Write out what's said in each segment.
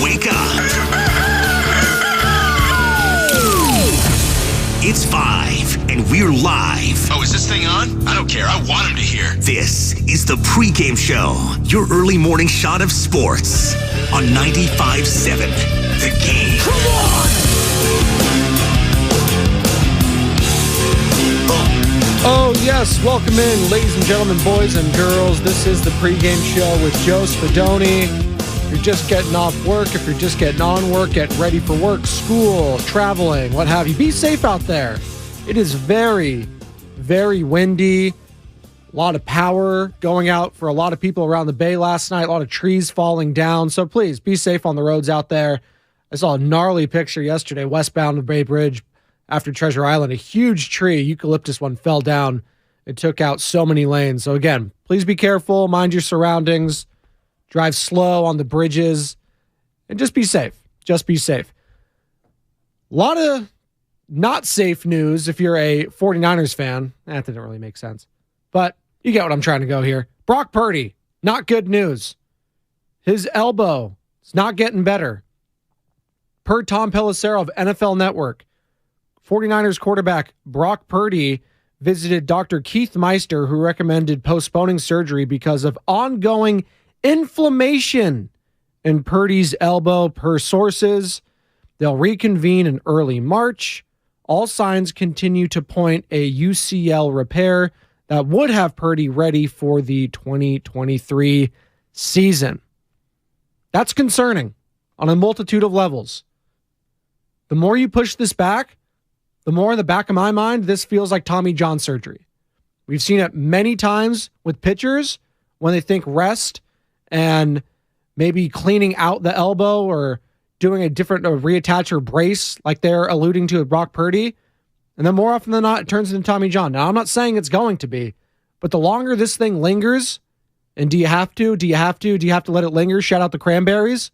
Wake up. It's 5, and we're live. Oh, is this thing on? I don't care. I want him to hear. This is the Pregame Show, your early morning shot of sports on 95.7 The Game. Come on! Oh, yes. Welcome in, ladies and gentlemen, boys and girls. This is the Pregame Show with Joe Spadoni. If you're just getting off work, if you're just getting on work, get ready for work, school, traveling, what have you. Be safe out there. It is very, very windy. A lot of power going out for a lot of people around the bay last night. A lot of trees falling down. So please be safe on the roads out there. I saw a gnarly picture yesterday westbound of Bay Bridge after Treasure Island. A huge tree, eucalyptus one, fell down and took out so many lanes. So again, please be careful. Mind your surroundings. Drive slow on the bridges, and just be safe. Just be safe. A lot of not safe news if you're a 49ers fan. That didn't really make sense. But you get what I'm trying to go here. Brock Purdy, not good news. His elbow is not getting better. Per Tom Pelissero of NFL Network, 49ers quarterback Brock Purdy visited Dr. Keith Meister, who recommended postponing surgery because of ongoing inflammation in Purdy's elbow. Per sources, they'll reconvene in early March. All signs continue to point a UCL repair that would have Purdy ready for the 2023 season. That's concerning on a multitude of levels. The more you push this back, the more in the back of my mind, this feels like Tommy John surgery. We've seen it many times with pitchers when they think rest and maybe cleaning out the elbow or doing a different reattach or brace like they're alluding to with Brock Purdy. And then more often than not, it turns into Tommy John. Now, I'm not saying it's going to be, but the longer this thing lingers, and do you have to let it linger? Shout out the Cranberries.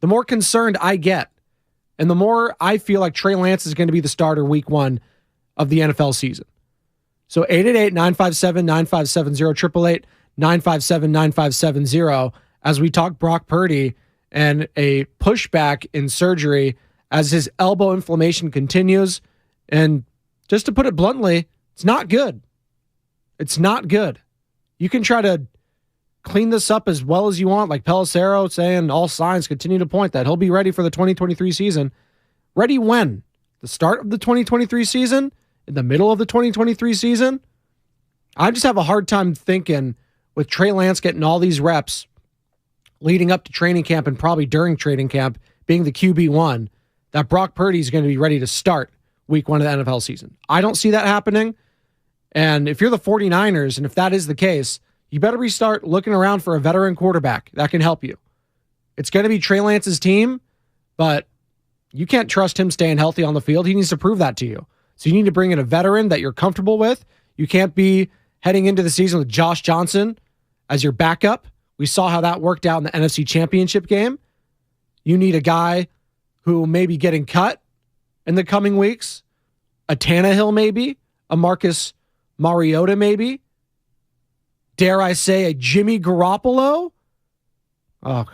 The more concerned I get, and the more I feel like Trey Lance is going to be the starter week 1 of the NFL season. So 888-957-9570, 888-957-9570 as we talk Brock Purdy and a pushback in surgery as his elbow inflammation continues. And just to put it bluntly, it's not good. It's not good. You can try to clean this up as well as you want, like Pelissero saying all signs continue to point that he'll be ready for the 2023 season. Ready when? The start of the 2023 season? In the middle of the 2023 season? I just have a hard time thinking with Trey Lance getting all these reps leading up to training camp and probably during training camp being the QB1, that Brock Purdy is going to be ready to start week 1 of the NFL season. I don't see that happening. And if you're the 49ers, and if that is the case, you better restart looking around for a veteran quarterback that can help you. It's going to be Trey Lance's team, but you can't trust him staying healthy on the field. He needs to prove that to you. So you need to bring in a veteran that you're comfortable with. You can't be heading into the season with Josh Johnson as your backup. We saw how that worked out in the NFC Championship game. You need a guy who may be getting cut in the coming weeks. A Tannehill maybe. A Marcus Mariota maybe. Dare I say a Jimmy Garoppolo? Oh,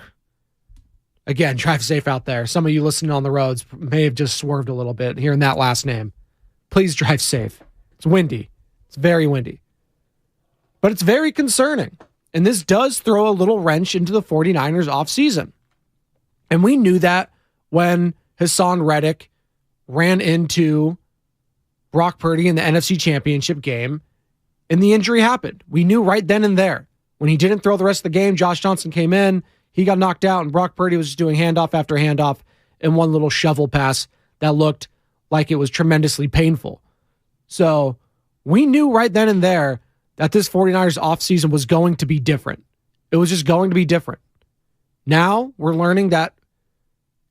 again, drive safe out there. Some of you listening on the roads may have just swerved a little bit hearing that last name. Please drive safe. It's windy. It's very windy. But it's very concerning. And this does throw a little wrench into the 49ers offseason. And we knew that when Hassan Reddick ran into Brock Purdy in the NFC Championship game and the injury happened. We knew right then and there. When he didn't throw the rest of the game, Josh Johnson came in, he got knocked out, and Brock Purdy was just doing handoff after handoff in one little shovel pass that looked like it was tremendously painful. So we knew right then and there that this 49ers offseason was going to be different. It was just going to be different. Now we're learning that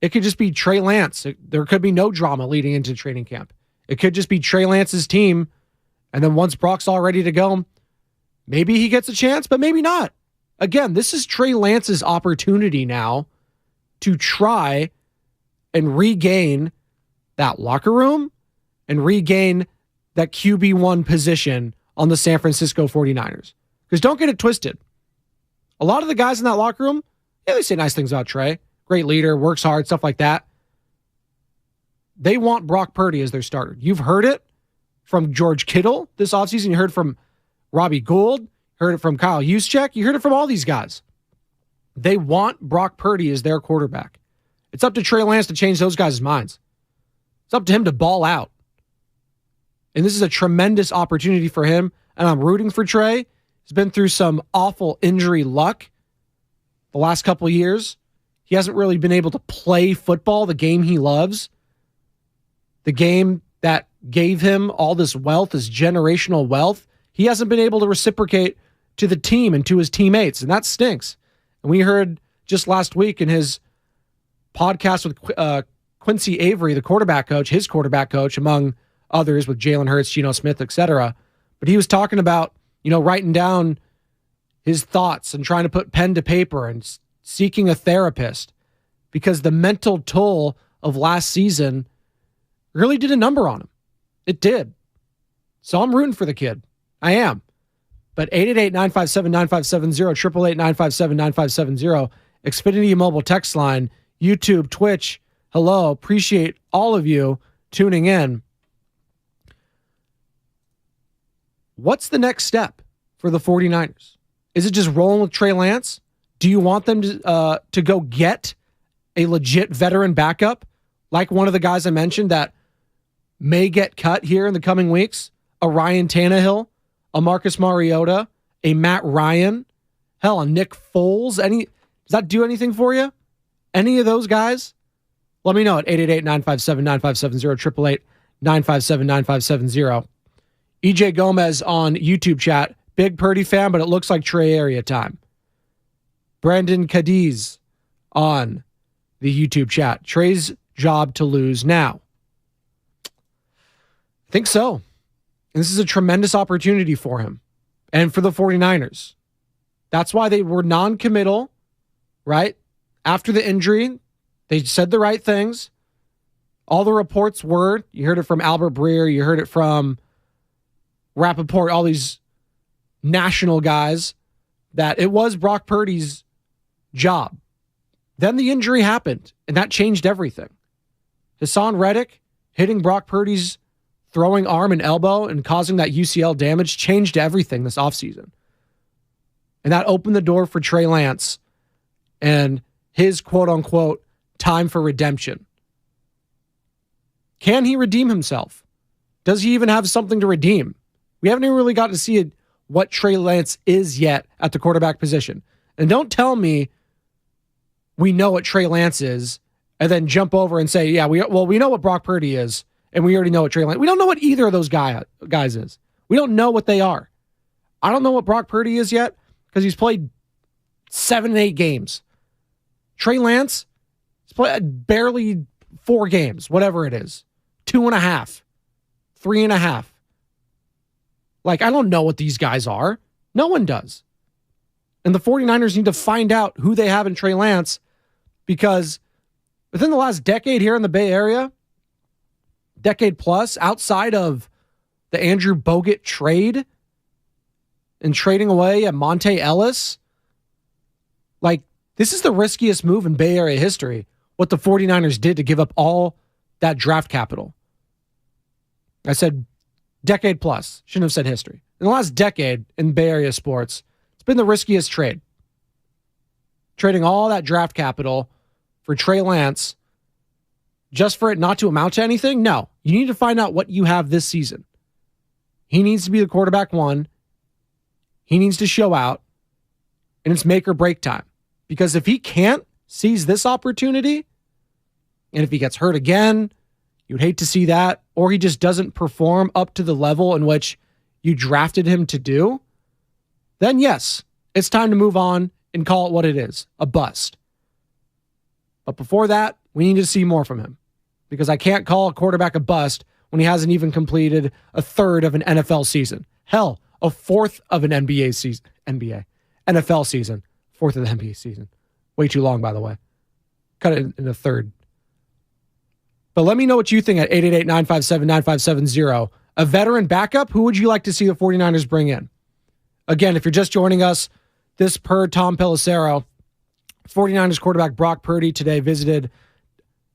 it could just be Trey Lance. There could be no drama leading into training camp. It could just be Trey Lance's team, and then once Brock's all ready to go, maybe he gets a chance, but maybe not. Again, this is Trey Lance's opportunity now to try and regain that locker room and regain that QB1 position on the San Francisco 49ers. Because don't get it twisted. A lot of the guys in that locker room, Yeah, they say nice things about Trey. Great leader, works hard, stuff like that. They want Brock Purdy as their starter. You've heard it from George Kittle this offseason. You heard it from Robbie Gould. Heard it from Kyle Juszczyk. You heard it from all these guys. They want Brock Purdy as their quarterback. It's up to Trey Lance to change those guys' minds. It's up to him to ball out. And this is a tremendous opportunity for him, and I'm rooting for Trey. He's been through some awful injury luck the last couple of years. He hasn't really been able to play football, the game he loves, the game that gave him all this wealth, this generational wealth. He hasn't been able to reciprocate to the team and to his teammates, and that stinks. And we heard just last week in his podcast with Quincy Avery, the quarterback coach, his quarterback coach, among others with Jalen Hurts, Geno Smith, etc. But he was talking about, writing down his thoughts and trying to put pen to paper and seeking a therapist because the mental toll of last season really did a number on him. It did. So I'm rooting for the kid. I am. But 888-957-9570, 888-957-9570, Xfinity mobile text line, YouTube, Twitch, hello. Appreciate all of you tuning in. What's the next step for the 49ers? Is it just rolling with Trey Lance? Do you want them to go get a legit veteran backup, like one of the guys I mentioned that may get cut here in the coming weeks? A Ryan Tannehill, a Marcus Mariota, a Matt Ryan, hell, a Nick Foles. Does that do anything for you? Any of those guys? Let me know at 888-957-9570, 888-957-9570. EJ Gomez on YouTube chat. Big Purdy fan, but it looks like Trey area time. Brandon Cadiz on the YouTube chat. Trey's job to lose now. I think so. And this is a tremendous opportunity for him and for the 49ers. That's why they were non-committal, right? After the injury, they said the right things. All the reports were, you heard it from Albert Breer, you heard it from Rappaport, all these national guys, that it was Brock Purdy's job. Then the injury happened, and that changed everything. Hassan Reddick hitting Brock Purdy's throwing arm and elbow and causing that UCL damage changed everything this offseason. And that opened the door for Trey Lance and his quote-unquote time for redemption. Can he redeem himself? Does he even have something to redeem? We haven't even really got to see what Trey Lance is yet at the quarterback position. And don't tell me we know what Trey Lance is and then jump over and say, yeah, we know what Brock Purdy is, and we already know what Trey Lance. We don't know what either of those guys is. We don't know what they are. I don't know what Brock Purdy is yet because he's played 7 8 games. Trey Lance has played barely 4 games, whatever it is. 2.5, 3.5. Like, I don't know what these guys are. No one does. And the 49ers need to find out who they have in Trey Lance because within the last decade here in the Bay Area, decade plus, outside of the Andrew Bogut trade and trading away at Monte Ellis, like, this is the riskiest move in Bay Area history, what the 49ers did to give up all that draft capital. I said decade plus. Shouldn't have said history. In the last decade in Bay Area sports, it's been the riskiest trade. Trading all that draft capital for Trey Lance just for it not to amount to anything? No. You need to find out what you have this season. He needs to be the quarterback one. He needs to show out. And it's make or break time. Because if he can't seize this opportunity, and if he gets hurt again, you'd hate to see that, or he just doesn't perform up to the level in which you drafted him to do, then yes, it's time to move on and call it what it is, a bust. But before that, we need to see more from him because I can't call a quarterback a bust when he hasn't even completed a third of an NFL season. Hell, a fourth of an NFL season. Fourth of the NBA season. Way too long, by the way. Cut it in a third. But let me know what you think at 888-957-9570. A veteran backup, who would you like to see the 49ers bring in? Again, if you're just joining us, this per Tom Pelissero, 49ers quarterback Brock Purdy today visited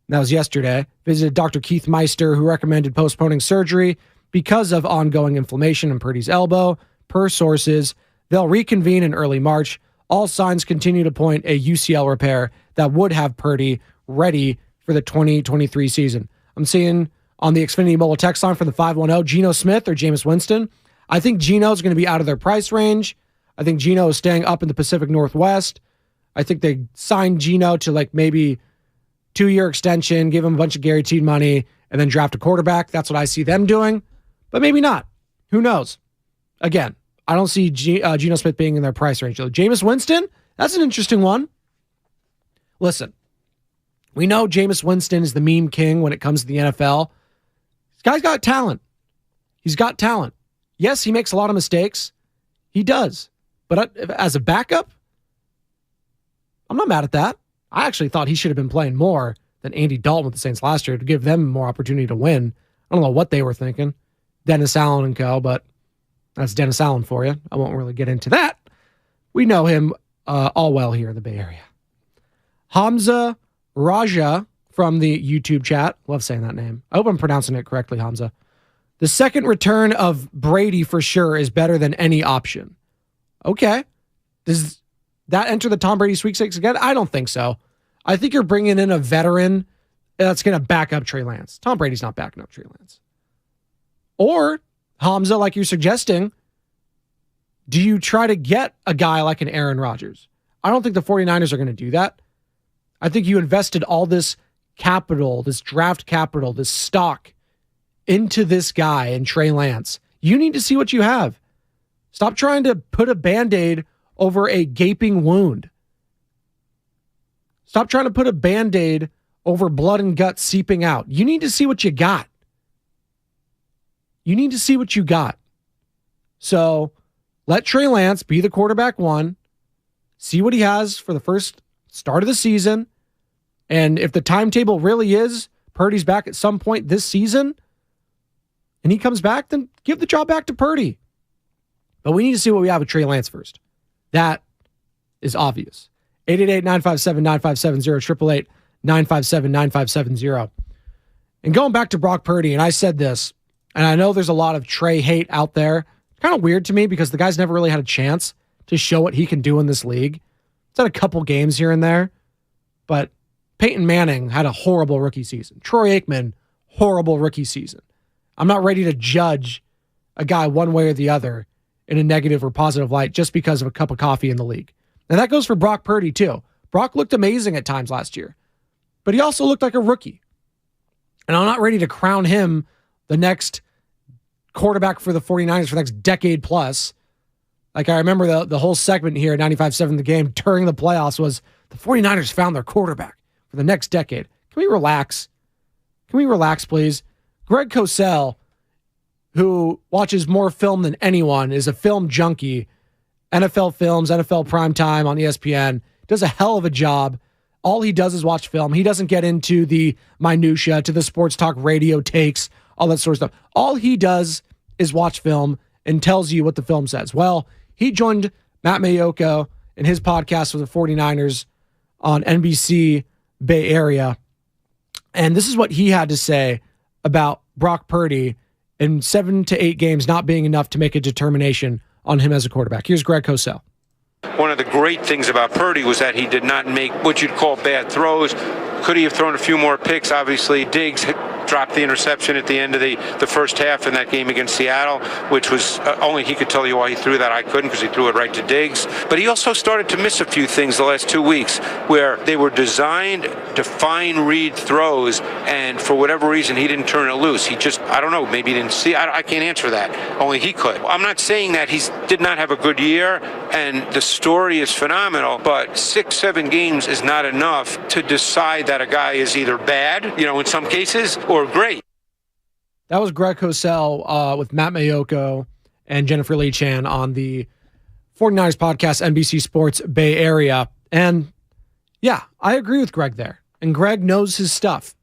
Dr. Keith Meister, who recommended postponing surgery because of ongoing inflammation in Purdy's elbow. Per sources, they'll reconvene in early March. All signs continue to point a UCL repair that would have Purdy ready for the 2023 season. I'm seeing on the Xfinity Mobile text line from the 510, Geno Smith or Jameis Winston. I think Geno's going to be out of their price range. I think Geno is staying up in the Pacific Northwest. I think they signed Geno to like maybe 2-year extension, give him a bunch of guaranteed money, and then draft a quarterback. That's what I see them doing, but maybe not. Who knows? Again, I don't see Geno Smith being in their price range. Though. Jameis Winston, that's an interesting one. Listen, we know Jameis Winston is the meme king when it comes to the NFL. This guy's got talent. He's got talent. Yes, he makes a lot of mistakes. He does. But as a backup, I'm not mad at that. I actually thought he should have been playing more than Andy Dalton with the Saints last year to give them more opportunity to win. I don't know what they were thinking. Dennis Allen and co., but that's Dennis Allen for you. I won't really get into that. We know him all well here in the Bay Area. Hamza Raja from the YouTube chat. Love saying that name. I hope I'm pronouncing it correctly, Hamza. The second return of Brady for sure is better than any option. Okay. Does that enter the Tom Brady sweepstakes again? I don't think so. I think you're bringing in a veteran that's going to back up Trey Lance. Tom Brady's not backing up Trey Lance. Or, Hamza, like you're suggesting, do you try to get a guy like an Aaron Rodgers? I don't think the 49ers are going to do that. I think you invested all this capital, this draft capital, this stock into this guy and Trey Lance. You need to see what you have. Stop trying to put a Band-Aid over a gaping wound. Stop trying to put a Band-Aid over blood and guts seeping out. You need to see what you got. You need to see what you got. So let Trey Lance be the quarterback one. See what he has for the first start of the season. And if the timetable really is Purdy's back at some point this season and he comes back, then give the job back to Purdy. But we need to see what we have with Trey Lance first. That is obvious. 888-957-9570, 888-957-9570. And going back to Brock Purdy, and I said this, and I know there's a lot of Trey hate out there. It's kind of weird to me because the guy's never really had a chance to show what he can do in this league. He's had a couple games here and there, but Peyton Manning had a horrible rookie season. Troy Aikman, horrible rookie season. I'm not ready to judge a guy one way or the other in a negative or positive light just because of a cup of coffee in the league. And that goes for Brock Purdy too. Brock looked amazing at times last year, but he also looked like a rookie. And I'm not ready to crown him the next quarterback for the 49ers for the next decade plus. Like I remember the whole segment here at 95.7 The Game during the playoffs was the 49ers found their quarterback for the next decade. Can we relax? Can we relax, please? Greg Cosell, who watches more film than anyone, is a film junkie. NFL Films, NFL Primetime on ESPN, does a hell of a job. All he does is watch film. He doesn't get into the minutia, to the sports talk radio takes, all that sort of stuff. All he does is watch film and tells you what the film says. Well, he joined Matt Mayoko in his podcast with the 49ers on NBC Bay Area. And this is what he had to say about Brock Purdy in 7 to 8 games not being enough to make a determination on him as a quarterback. Here's Greg Cosell. One of the great things about Purdy was that he did not make what you'd call bad throws. Could he have thrown a few more picks? Obviously, Diggs dropped the interception at the end of the first half in that game against Seattle, which was only he could tell you why he threw that. I couldn't because he threw it right to Diggs. But he also started to miss a few things the last 2 weeks where they were designed to fine read throws, and for whatever reason, he didn't turn it loose. He just, I don't know, maybe he didn't see. I can't answer that. Only he could. I'm not saying that he did not have a good year, and the story is phenomenal, but 6-7 games is not enough to decide that a guy is either bad, in some cases, or great. That was Greg Cosell with Matt Mayoko and Jennifer Lee Chan on the 49ers podcast, NBC Sports Bay Area. And yeah, I agree with Greg there. And Greg knows his stuff.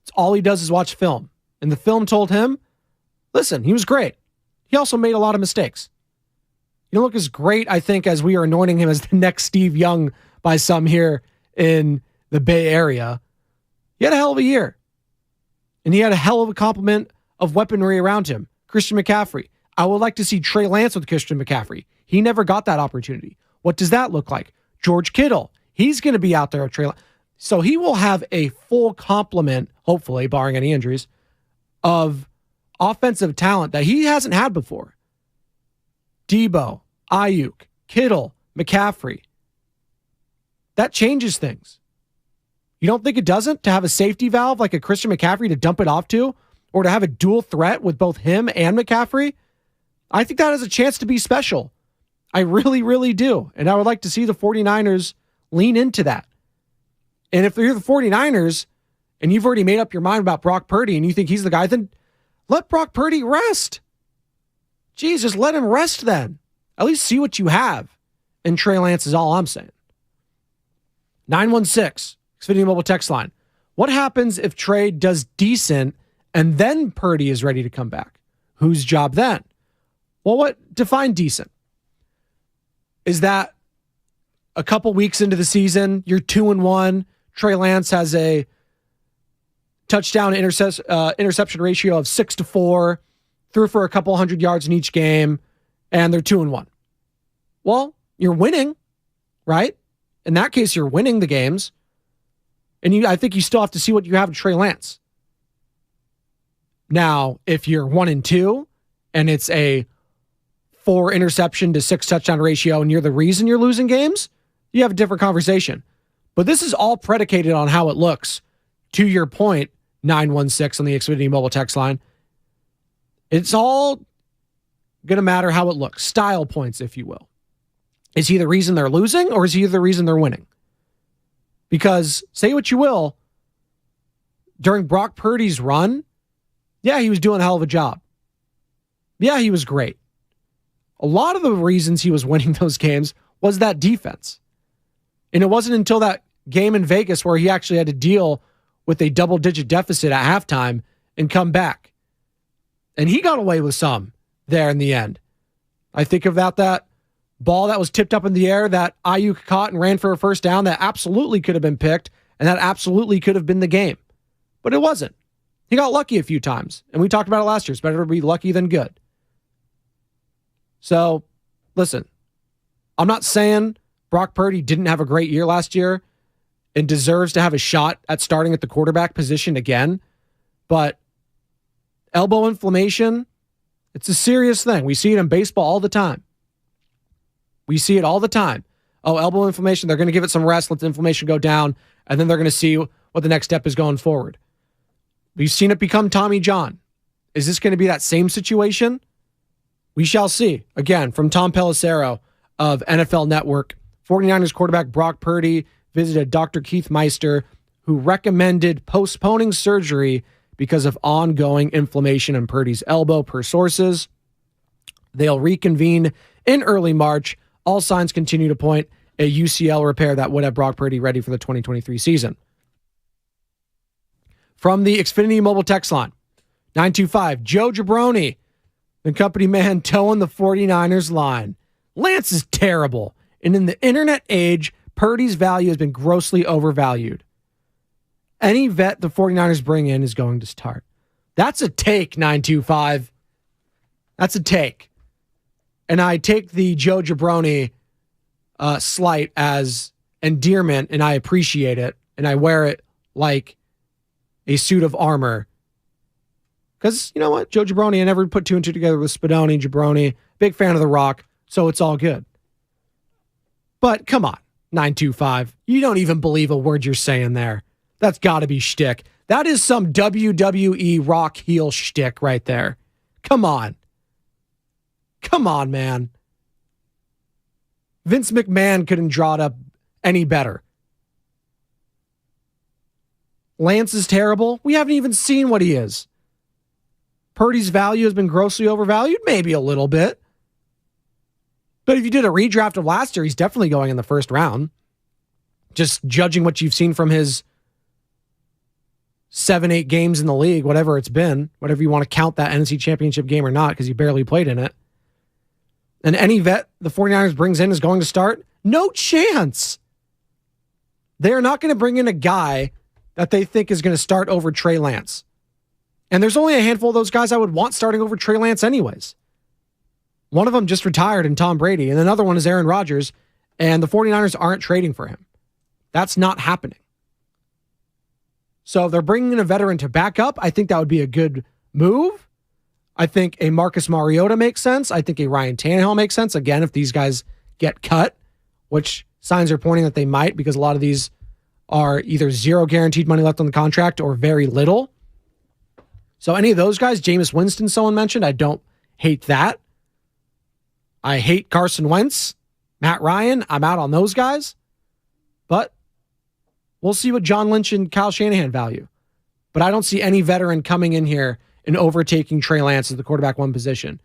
It's all he does is watch film. And the film told him, listen, he was great. He also made a lot of mistakes. You don't look as great, I think, as we are anointing him as the next Steve Young by some here in the Bay Area. He had a hell of a year. And he had a hell of a complement of weaponry around him. Christian McCaffrey. I would like to see Trey Lance with Christian McCaffrey. He never got that opportunity. What does that look like? George Kittle. He's going to be out there with Trey Lance. So he will have a full complement, hopefully, barring any injuries, of offensive talent that he hasn't had before. Debo, Ayuk, Kittle, McCaffrey. That changes things. You don't think it doesn't, to have a safety valve like a Christian McCaffrey to dump it off to, or to have a dual threat with both him and McCaffrey? I think that has a chance to be special. I really, really do. And I would like to see the 49ers lean into that. And if you're the 49ers and you've already made up your mind about Brock Purdy and you think he's the guy, then let Brock Purdy rest. Jeez, just let him rest then. At least see what you have. And Trey Lance is all I'm saying. 916, Xfinity Mobile text line. What happens if Trey does decent and then Purdy is ready to come back? Whose job then? Well, what define decent? Is that a couple weeks into the season, you're 2-1, Trey Lance has a touchdown interception ratio of 6-4, threw for a couple 100 yards in each game, and they're 2-1. Well, you're winning, right? In that case, you're winning the games. And I think you still have to see what you have in Trey Lance. Now, if you're 1-2 and it's a 4 interception to 6 touchdown ratio and you're the reason you're losing games, you have a different conversation. But this is all predicated on how it looks. To your point, 916 on the Xfinity Mobile text line. It's all going to matter how it looks. Style points, if you will. Is he the reason they're losing, or is he the reason they're winning? Because, say what you will, during Brock Purdy's run, yeah, he was doing a hell of a job. Yeah, he was great. A lot of the reasons he was winning those games was that defense. And it wasn't until that game in Vegas where he actually had to deal with a double-digit deficit at halftime and come back. And he got away with some there in the end. I think about that ball that was tipped up in the air that Ayuk caught and ran for a first down that absolutely could have been picked, and that absolutely could have been the game. But it wasn't. He got lucky a few times, and we talked about it last year. It's better to be lucky than good. So, listen, I'm not saying Brock Purdy didn't have a great year last year and deserves to have a shot at starting at the quarterback position again, but elbow inflammation, it's a serious thing. We see it in baseball all the time. We see it all the time. Oh, elbow inflammation, they're going to give it some rest, let the inflammation go down, and then they're going to see what the next step is going forward. We've seen it become Tommy John. Is this going to be that same situation? We shall see. Again, from Tom Pelissero of NFL Network, 49ers quarterback Brock Purdy visited Dr. Keith Meister, who recommended postponing surgery because of ongoing inflammation in Purdy's elbow, per sources. They'll reconvene in early March. All signs continue to point a UCL repair that would have Brock Purdy ready for the 2023 season. From the Xfinity Mobile text line, 925, Joe Jabroni, the company man towing the 49ers line. Lance is terrible. And in the internet age, Purdy's value has been grossly overvalued. Any vet the 49ers bring in is going to start. That's a take, 925. That's a take. And I take the Joe Jabroni slight as endearment, and I appreciate it. And I wear it like a suit of armor. Because, you know what? Joe Jabroni, I never put 2 and 2 together with Spadoni, Jabroni. Big fan of The Rock, so it's all good. But come on, 925. You don't even believe a word you're saying there. That's got to be shtick. That is some WWE Rock heel shtick right there. Come on. Come on, man. Vince McMahon couldn't draw it up any better. Lance is terrible. We haven't even seen what he is. Purdy's value has been grossly overvalued, maybe a little bit. But if you did a redraft of last year, he's definitely going in the first round. Just judging what you've seen from his 7-8 games in the league, whatever it's been, whatever you want to count that NFC Championship game or not, because he barely played in it. And any vet the 49ers brings in is going to start? No chance. they're not going to bring in a guy that they think is going to start over Trey Lance. And there's only a handful of those guys I would want starting over Trey Lance anyways. One of them just retired in Tom Brady, and another one is Aaron Rodgers, and the 49ers aren't trading for him. That's not happening. So if they're bringing in a veteran to back up, I think that would be a good move. I think a Marcus Mariota makes sense. I think a Ryan Tannehill makes sense. Again, if these guys get cut, which signs are pointing that they might, because a lot of these are either zero guaranteed money left on the contract or very little. So any of those guys, Jameis Winston, someone mentioned, I don't hate that. I hate Carson Wentz, Matt Ryan. I'm out on those guys. But we'll see what John Lynch and Kyle Shanahan value. But I don't see any veteran coming in here and overtaking Trey Lance as the quarterback one position.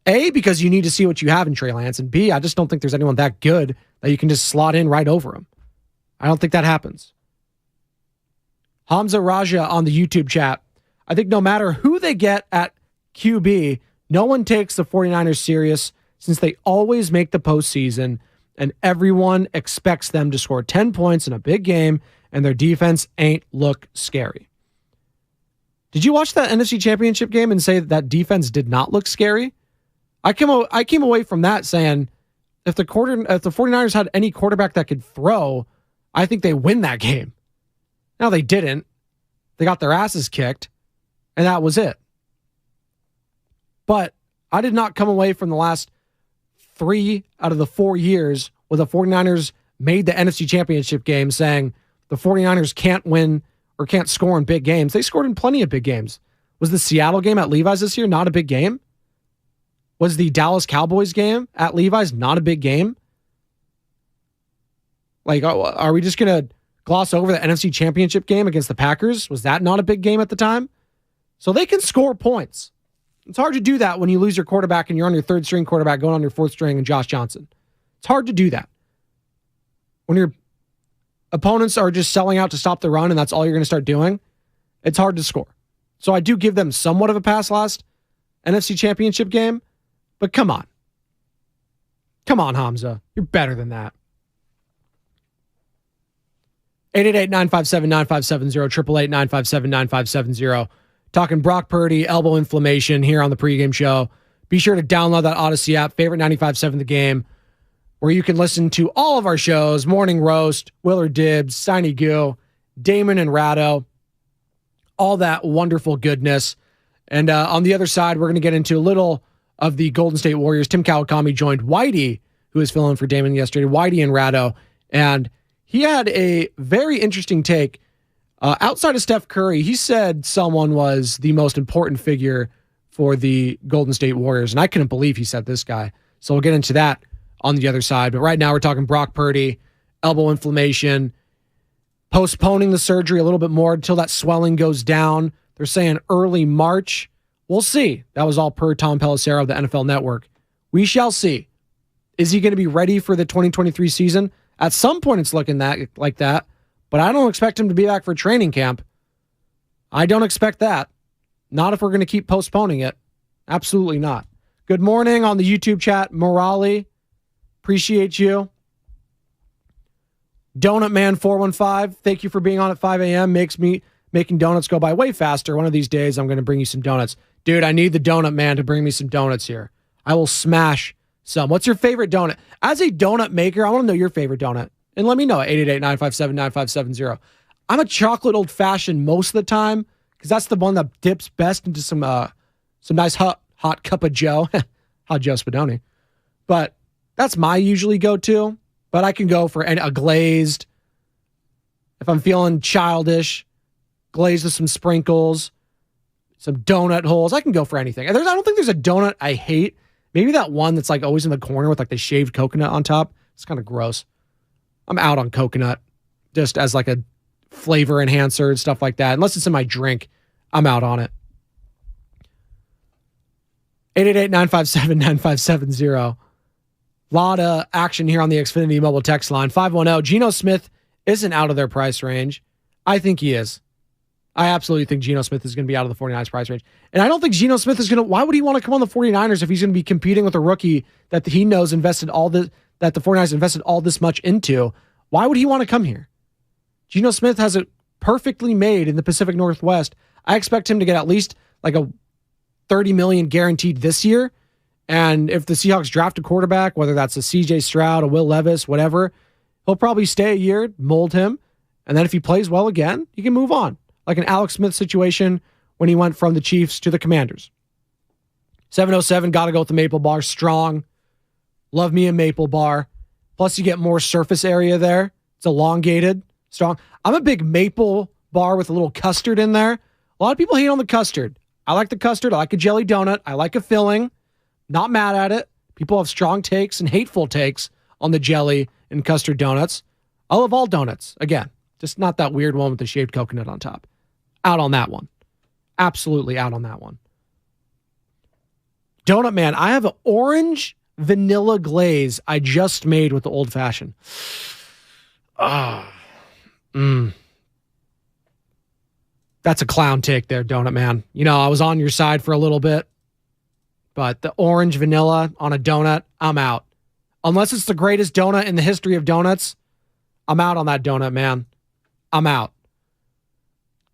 A, because you need to see what you have in Trey Lance. And B, I just don't think there's anyone that good that you can just slot in right over him. I don't think that happens. Hamza Raja on the YouTube chat. I think no matter who they get at QB, no one takes the 49ers serious since they always make the postseason and everyone expects them to score 10 points in a big game and their defense ain't look scary. Did you watch that NFC Championship game and say that defense did not look scary? I came away from that saying if the 49ers had any quarterback that could throw, I think they win that game. Now they didn't. They got their asses kicked, and that was it. But I did not come away from the last 3 out of the 4 years where the 49ers made the NFC Championship game saying the 49ers can't win or can't score in big games. They scored in plenty of big games. Was the Seattle game at Levi's this year not a big game? Was the Dallas Cowboys game at Levi's not a big game? Like, are we just going to gloss over the NFC Championship game against the Packers? Was that not a big game at the time? So they can score points. It's hard to do that when you lose your quarterback and you're on your third string quarterback going on your fourth string and Josh Johnson. It's hard to do that. When your opponents are just selling out to stop the run and that's all you're going to start doing, it's hard to score. So I do give them somewhat of a pass last NFC Championship game, but come on. Come on, Hamza. You're better than that. 888-957-9570, 888-957-9570. Talking Brock Purdy, elbow inflammation here on the pregame show. Be sure to download that Odyssey app, favorite 95.7 The Game, where you can listen to all of our shows, Morning Roast, Willard Dibbs, Steiny Goo, Damon and Rado, all that wonderful goodness. And on the other side, we're going to get into a little of the Golden State Warriors. Tim Kawakami joined Whitey, who was filling for Damon yesterday, Whitey and Rado, and he had a very interesting take. Outside of Steph Curry, he said someone was the most important figure for the Golden State Warriors, and I couldn't believe he said this guy. So we'll get into that on the other side. But right now we're talking Brock Purdy, elbow inflammation, postponing the surgery a little bit more until that swelling goes down. They're saying early March. We'll see. That was all per Tom Pelissero of the NFL Network. We shall see. Is he going to be ready for the 2023 season? At some point it's looking like that. But I don't expect him to be back for training camp. I don't expect that. Not if we're going to keep postponing it. Absolutely not. Good morning on the YouTube chat, Morali. Appreciate you. Donut Man 415, thank you for being on at 5 a.m. Makes me making donuts go by way faster. One of these days, I'm going to bring you some donuts. Dude, I need the Donut Man to bring me some donuts here. I will smash some. What's your favorite donut? As a donut maker, I want to know your favorite donut. And let me know at 888-957-9570. I'm a chocolate old-fashioned most of the time because that's the one that dips best into some nice hot cup of Joe. Hot Joe Spadoni. But that's my usually go-to. But I can go for a glazed. If I'm feeling childish, glazed with some sprinkles, some donut holes. I can go for anything. I don't think there's a donut I hate. Maybe that one that's like always in the corner with like the shaved coconut on top. It's kind of gross. I'm out on coconut just as like a flavor enhancer and stuff like that. Unless it's in my drink, I'm out on it. 888-957-9570. Lot of action here on the Xfinity mobile text line. 510. Geno Smith isn't out of their price range. I think he is. I absolutely think Geno Smith is going to be out of the 49ers price range. And I don't think Geno Smith is going to... Why would he want to come on the 49ers if he's going to be competing with a rookie that he knows that the 49ers invested all this much into? Why would he want to come here? Geno Smith has it perfectly made in the Pacific Northwest. I expect him to get at least like a $30 million guaranteed this year. And if the Seahawks draft a quarterback, whether that's a CJ Stroud, a Will Levis, whatever, he'll probably stay a year, mold him. And then if he plays well again, he can move on. Like an Alex Smith situation when he went from the Chiefs to the Commanders. 707, got to go with the Maple Bar. Strong. Love me a Maple Bar. Plus you get more surface area there. It's elongated. Strong. I'm a big Maple Bar with a little custard in there. A lot of people hate on the custard. I like the custard. I like a jelly donut. I like a filling. Not mad at it. People have strong takes and hateful takes on the jelly and custard donuts. I love all donuts. Again, just not that weird one with the shaved coconut on top. Out on that one. Absolutely out on that one. Donut Man, I have an orange vanilla glaze I just made with the old fashioned. That's a clown take there, Donut Man. You know, I was on your side for a little bit, but the orange vanilla on a donut, I'm out. Unless it's the greatest donut in the history of donuts, I'm out on that donut, man. I'm out.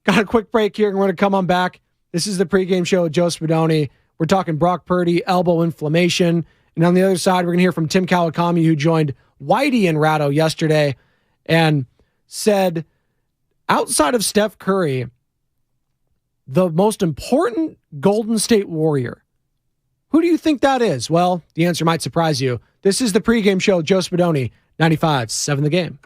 Got a quick break here, and we're going to come on back. This is the pregame show with Joe Spadoni. We're talking Brock Purdy, elbow inflammation. And on the other side, we're going to hear from Tim Kawakami, who joined Whitey and Ratto yesterday and said, outside of Steph Curry, the most important Golden State Warrior, who do you think that is? Well, the answer might surprise you. This is the pregame show with Joe Spadoni, 95.7 The Game.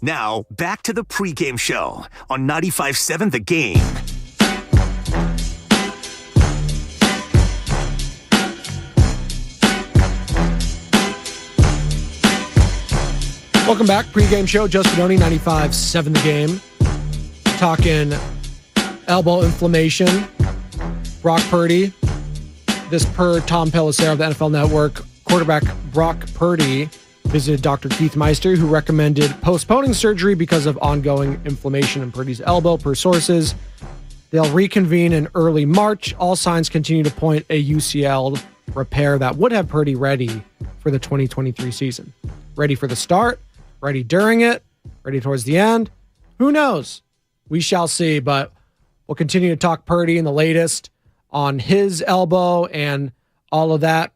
Now, back to the pregame show on 95.7 The Game. Welcome back. Pregame show, Joe Spadoni, 95.7 The Game. Talking elbow inflammation. Brock Purdy. This per Tom Pelissero of the NFL Network. Quarterback Brock Purdy visited Dr. Keith Meister, who recommended postponing surgery because of ongoing inflammation in Purdy's elbow, per sources. They'll reconvene in early March. All signs continue to point a UCL repair that would have Purdy ready for the 2023 season. Ready for the start, ready during it, ready towards the end. Who knows? We shall see, but we'll continue to talk Purdy and the latest on his elbow and all of that.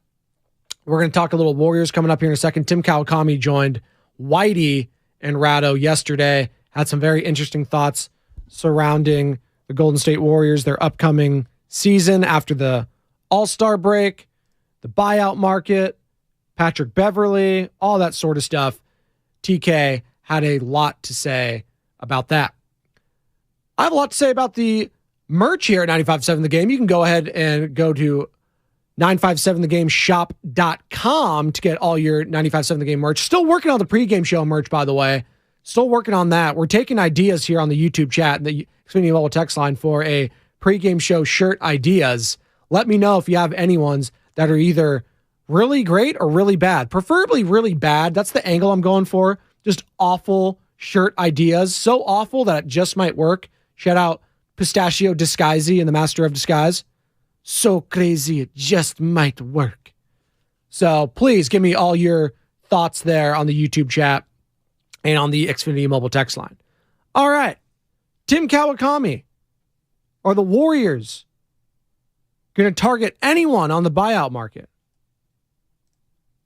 We're going to talk a little Warriors coming up here in a second. Tim Kawakami joined Whitey and Rado yesterday, had some very interesting thoughts surrounding the Golden State Warriors, their upcoming season after the All-Star break, the buyout market, Patrick Beverley, all that sort of stuff. TK had a lot to say about that. I have a lot to say about the merch here at 95.7 The Game. You can go ahead and go to 957thegameshop.com to get all your 95.7 The Game merch. Still working on the pregame show merch, by the way. Still working on that. We're taking ideas here on the YouTube chat and the Xfinity Mobile text line for a pregame show shirt ideas. Let me know if you have any ones that are either really great or really bad. Preferably really bad. That's the angle I'm going for. Just awful shirt ideas. So awful that it just might work. Shout out Pistachio Disguisey and the Master of Disguise. So crazy it just might work. So please give me all your thoughts there on the YouTube chat and on the Xfinity Mobile text line. All right. Tim Kawakami. Are the Warriors going to target anyone on the buyout market?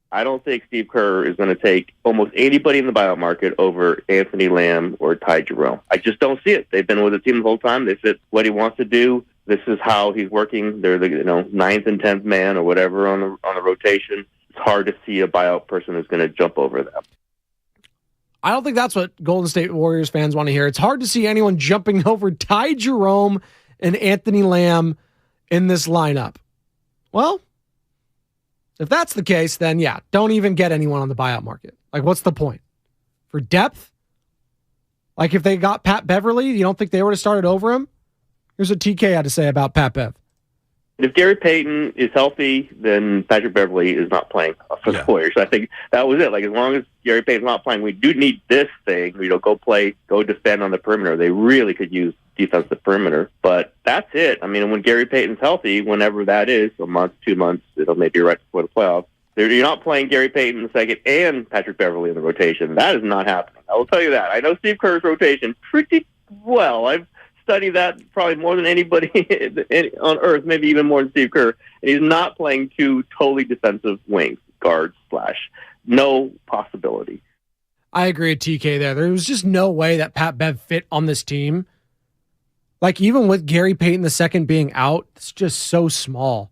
I don't think Steve Kerr is going to take almost anybody in the buyout market over Anthony Lamb or Ty Jerome. I just don't see it. They've been with the team the whole time. They fit what he wants to do. This is how he's working. They're the ninth and 10th man or whatever on the rotation. It's hard to see a buyout person who's going to jump over them. I don't think that's what Golden State Warriors fans want to hear. It's hard to see anyone jumping over Ty Jerome and Anthony Lamb in this lineup. Well, if that's the case, then yeah, don't even get anyone on the buyout market. Like, what's the point? For depth? Like, if they got Pat Beverley, you don't think they would have started over him? Here's what TK had to say about Pat Bev. If Gary Payton is healthy, then Patrick Beverley is not playing for the Warriors. I think that was it. Like, as long as Gary Payton's not playing, we do need this thing. Go defend on the perimeter. They really could use defensive perimeter. But that's it. I mean, when Gary Payton's healthy, whenever that is, a month, 2 months, it'll maybe right before the playoffs. You're not playing Gary Payton in the second and Patrick Beverley in the rotation. That is not happening. I will tell you that. I know Steve Kerr's rotation pretty well. I've studied that probably more than anybody on earth, maybe even more than Steve Kerr. And he's not playing two totally defensive wings, guards / no possibility. I agree with TK there. There was just no way that Pat Bev fit on this team. Like, even with Gary Payton II being out, it's just so small.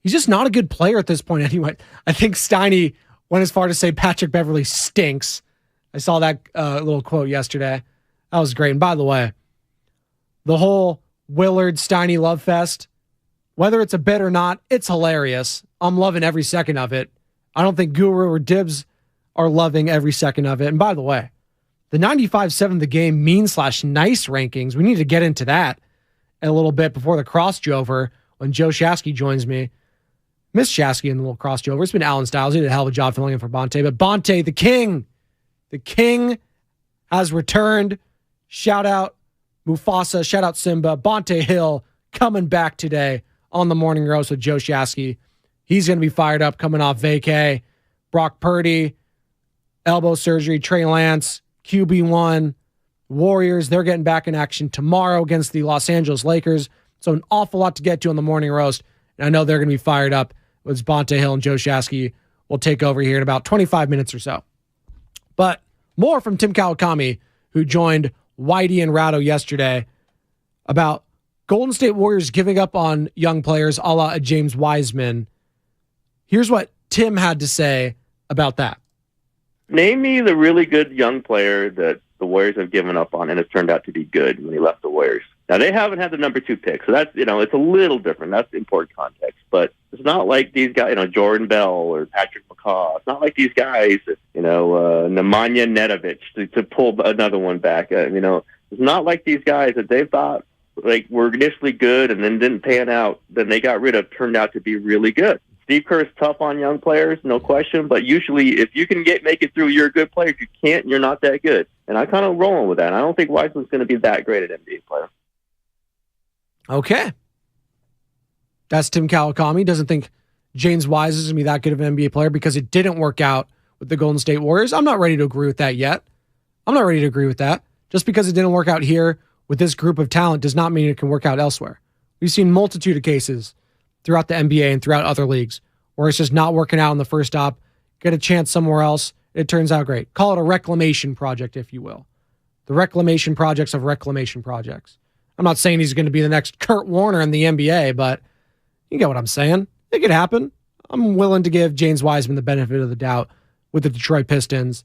He's just not a good player at this point anyway. I think Steiny went as far to say Patrick Beverley stinks. I saw that little quote yesterday. That was great. And by the way, the whole Willard Steiny love fest, whether it's a bit or not, it's hilarious. I'm loving every second of it. I don't think Guru or Dibs are loving every second of it. And by the way, the 95.7 The Game mean/nice rankings, we need to get into that a little bit before the cross-jover when Joe Shasky joins me. Miss Shasky in the little cross-jover. It's been Alan Stiles. He did a hell of a job filling in for Bonte. But Bonte, the king has returned. Shout out Mufasa. Shout out Simba. Bonte Hill coming back today on the Morning Roast with Joe Shasky. He's going to be fired up coming off vacay. Brock Purdy, elbow surgery, Trey Lance, QB1, Warriors. They're getting back in action tomorrow against the Los Angeles Lakers. So an awful lot to get to on the Morning Roast. And I know they're going to be fired up as Bonte Hill and Joe Shasky will take over here in about 25 minutes or so. But more from Tim Kawakami, who joined Whitey and Rado yesterday about Golden State Warriors giving up on young players a la James Wiseman. Here's what Tim had to say about that. Name me the really good young player that the Warriors have given up on and has turned out to be good when he left the Warriors. Now, they haven't had the number 2 pick, so that's, it's a little different. That's important context. But it's not like these guys, Jordan Bell or Patrick McCaw. It's not like these guys, Nemanja Nedovic, to pull another one back. It's not like these guys that they thought were initially good and then didn't pan out, then they got rid of, turned out to be really good. Steve Kerr's tough on young players, no question, but usually if you can make it through, you're a good player. If you can't, you're not that good. And I kind of rolling with that. And I don't think Wiseman's going to be that great at NBA player. Okay. That's Tim Kawakami. Doesn't think James Wise is going to be that good of an NBA player because it didn't work out with the Golden State Warriors. I'm not ready to agree with that yet. I'm not ready to agree with that. Just because it didn't work out here with this group of talent does not mean it can work out elsewhere. We've seen multitude of cases throughout the NBA and throughout other leagues where it's just not working out on the first stop, get a chance somewhere else, it turns out great. Call it a reclamation project, if you will. The reclamation projects of reclamation projects. I'm not saying he's going to be the next Kurt Warner in the NBA, but you get what I'm saying. It could happen. I'm willing to give James Wiseman the benefit of the doubt with the Detroit Pistons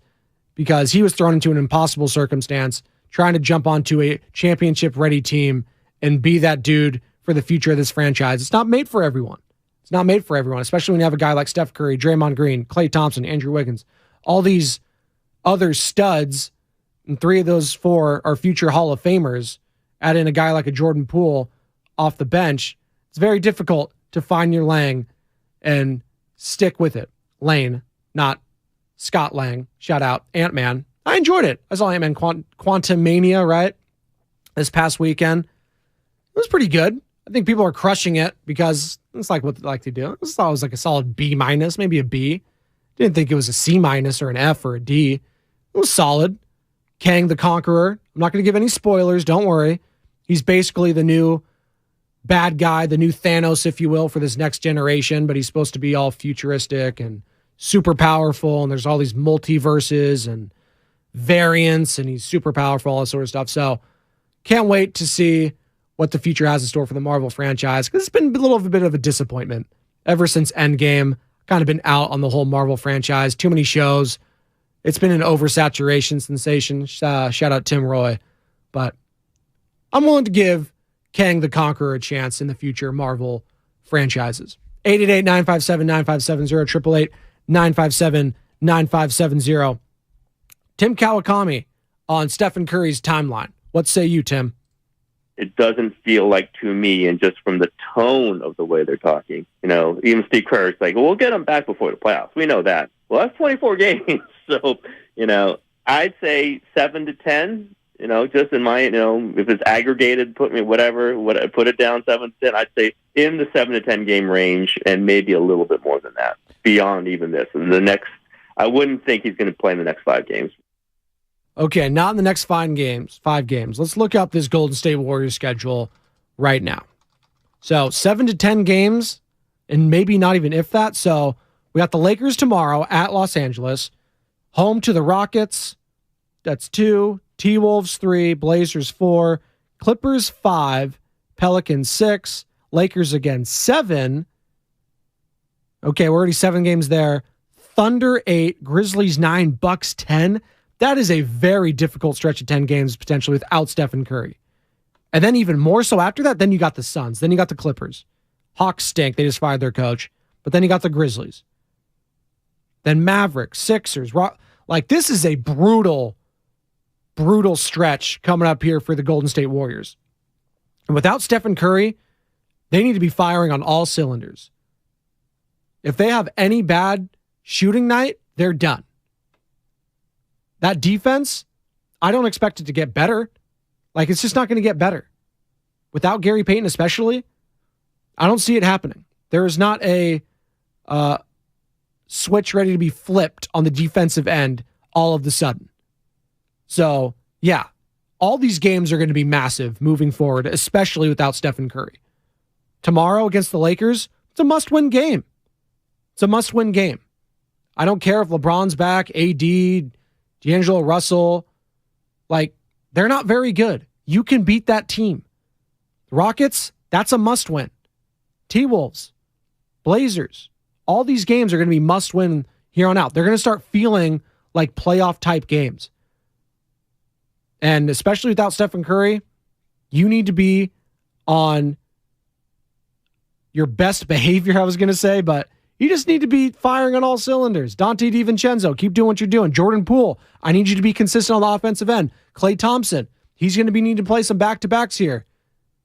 because he was thrown into an impossible circumstance trying to jump onto a championship-ready team and be that dude for the future of this franchise. It's not made for everyone. It's not made for everyone, especially when you have a guy like Steph Curry, Draymond Green, Klay Thompson, Andrew Wiggins, all these other studs, and 3 of those 4 are future Hall of Famers. Add in a guy like a Jordan Poole off the bench. It's very difficult to find your Lang and stick with it. Lane, not Scott Lang. Shout out, Ant-Man. I enjoyed it. I saw Ant-Man Quantumania, right? This past weekend. It was pretty good. I think people are crushing it because it's like what they like to do. I thought it was like a solid B-, maybe a B. Didn't think it was a C- or an F or a D. It was solid. Kang the Conqueror. I'm not going to give any spoilers. Don't worry. He's basically the new bad guy, the new Thanos, if you will, for this next generation, but he's supposed to be all futuristic and super powerful, and there's all these multiverses and variants, and he's super powerful, all that sort of stuff. So can't wait to see what the future has in store for the Marvel franchise, because it's been a little bit of a disappointment ever since Endgame. Kind of been out on the whole Marvel franchise. Too many shows. It's been an oversaturation sensation. Shout out Tim Roy. But I'm willing to give Kang the Conqueror a chance in the future Marvel franchises. 888-957-9570, 888-957-9570. Tim Kawakami on Stephen Curry's timeline. What say you, Tim? It doesn't feel like to me, and just from the tone of the way they're talking, even Steve Kerr's like, well, we'll get them back before the playoffs. We know that. Well, that's 24 games. So, I'd say 7 to 10, just in my, if it's aggregated, put it down 7 to 10, I'd say in the 7 to 10 game range and maybe a little bit more than that beyond even this. And I wouldn't think he's going to play in the next 5 games. Okay, not in the next 5 games. Let's look up this Golden State Warriors schedule right now. So 7 to 10 games, and maybe not even if that. So we got the Lakers tomorrow at Los Angeles, home to the Rockets. That's 2, T-Wolves 3, Blazers 4, Clippers 5, Pelicans 6, Lakers again 7. Okay, we're already 7 games there. Thunder 8, Grizzlies 9, Bucks 10. That is a very difficult stretch of 10 games potentially without Stephen Curry. And then even more so after that, then you got the Suns. Then you got the Clippers. Hawks stink. They just fired their coach. But then you got the Grizzlies. Then Mavericks, Sixers. This is a brutal, brutal stretch coming up here for the Golden State Warriors. And without Stephen Curry, they need to be firing on all cylinders. If they have any bad shooting night, they're done. That defense, I don't expect it to get better. It's just not going to get better. Without Gary Payton especially, I don't see it happening. There is not a switch ready to be flipped on the defensive end all of the sudden. So, yeah, all these games are going to be massive moving forward, especially without Stephen Curry. Tomorrow against the Lakers, it's a must-win game. It's a must-win game. I don't care if LeBron's back, AD, D'Angelo Russell, they're not very good. You can beat that team. Rockets, that's a must-win. T-Wolves, Blazers, all these games are going to be must-win here on out. They're going to start feeling like playoff type games. And especially without Stephen Curry, you need to be on your best behavior, I was going to say, but you just need to be firing on all cylinders. Dante DiVincenzo, keep doing what you're doing. Jordan Poole, I need you to be consistent on the offensive end. Klay Thompson, he's going to be needing to play some back-to-backs here.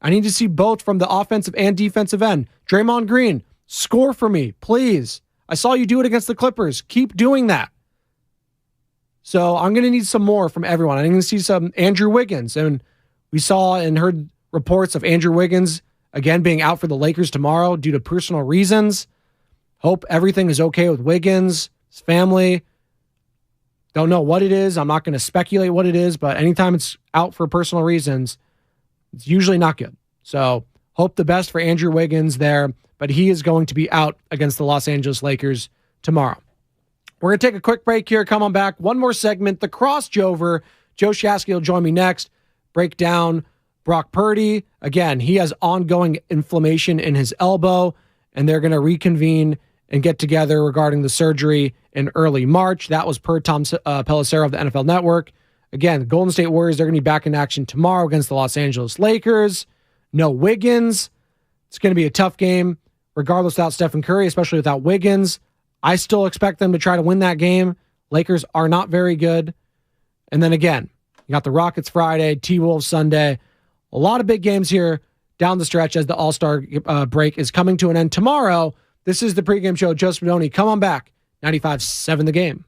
I need to see both from the offensive and defensive end. Draymond Green, score for me, please. I saw you do it against the Clippers. Keep doing that. So I'm going to need some more from everyone. I'm going to see some Andrew Wiggins. And we saw and heard reports of Andrew Wiggins, again, being out for the Lakers tomorrow due to personal reasons. Hope everything is okay with Wiggins, his family. Don't know what it is. I'm not going to speculate what it is, but anytime it's out for personal reasons, it's usually not good. So hope the best for Andrew Wiggins there, but he is going to be out against the Los Angeles Lakers tomorrow. We're going to take a quick break here. Come on back. One more segment, the crossover. Joe Shasky will join me next. Break down Brock Purdy. Again, he has ongoing inflammation in his elbow, and they're going to reconvene and get together regarding the surgery in early March. That was per Tom Pelissero of the NFL Network. Again, the Golden State Warriors, they're going to be back in action tomorrow against the Los Angeles Lakers. No Wiggins. It's going to be a tough game, regardless without Stephen Curry, especially without Wiggins. I still expect them to try to win that game. Lakers are not very good. And then again, you got the Rockets Friday, T-Wolves Sunday. A lot of big games here down the stretch as the All-Star break is coming to an end tomorrow. This is the pregame show. Joe Spadoni, come on back. 95.7 The Game.